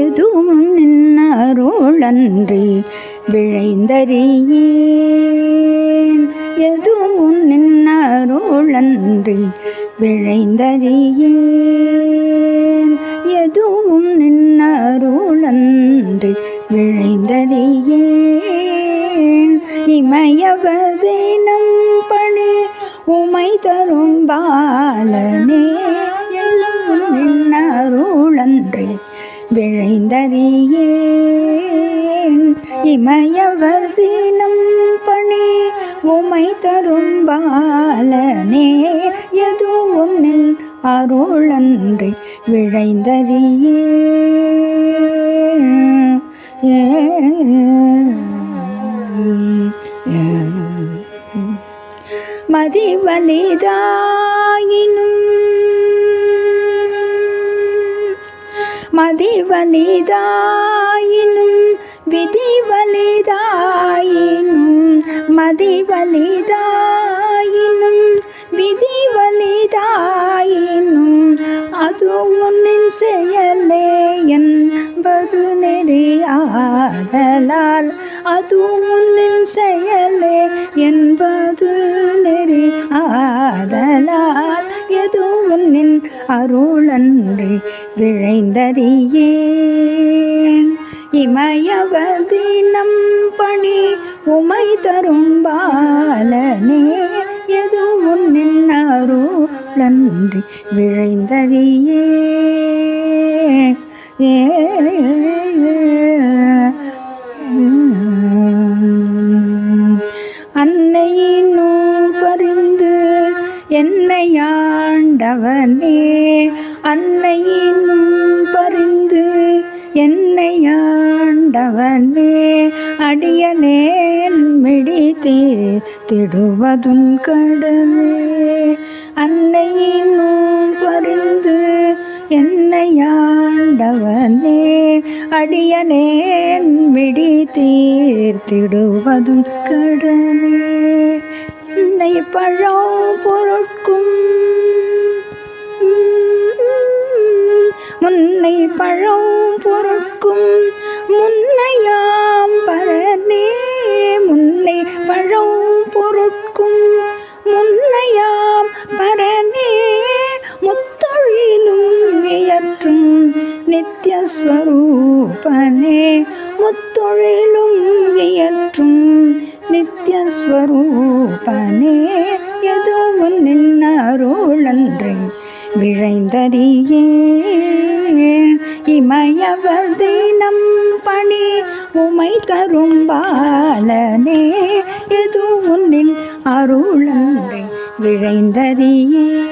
எதுவும் நின்னருளன்றி விழைந்தறியேன், எதுவும் நின்னருளன்றி விழைந்தறியேன், எதுவும் நின்னருளன்றி விழைந்தறியேன். இமயவதினம் பணி உமை தரும் பாலனே, எதுவும் நின்னருளன்றி விழைந்தறியேன். இமயவதினம் பணி உமை தரும் பாலனே, எதுவும் நின் அருளன்றி விழைந்தறியேன். மதிவலிதாயினும் மதிவலிதாயினும் விதிவலிதாயினும், மதிவலிதாயினும் விதிவலிதாயினும், அது உன்னின் செயலே என்பது நெறியாதலால், அது உன்னின் செயலே என்பது நெறியாதலால், எது உன்னின் அருளன்றி விழைந்தறியேன். இமயவதினம் பணி உமை தரும் பாலனே, எது உன்னின் அருளன்றி விழைந்தறியேன். அன்னையினும் பரிந்து என்னை ஆண்டவனே, அன்னையினும் பரிந்து என்னை ஆண்டவனே, அடியனேன் மிடித்தே திடுவதும் கடலே. அன்னையினும் பரிந்து என்னை ஆண்டவனே, அடியனேன் மிடி தீர்த்திடுவதும் கடலே. உன்னை பழம் பொருட்கும் முன்னை பழம் பொருட்கும் முன்னையாம் பரனே, முன்னை பழம் பொருட்கும் முன்னையாம் பரனே, முத்தொழிலும் வியற்றும் நித்யஸ்வரூபனே, முத்தொழிலும் வியற்றும் நித்யஸ்வரூபனே, எதுவும் நின் அருளன்றி விழைந்தறியேன். இமயவதினம் பணி உமை தரும் பாலனே, எதுவும் நின் அருளன்றி விழைந்தறியேன்.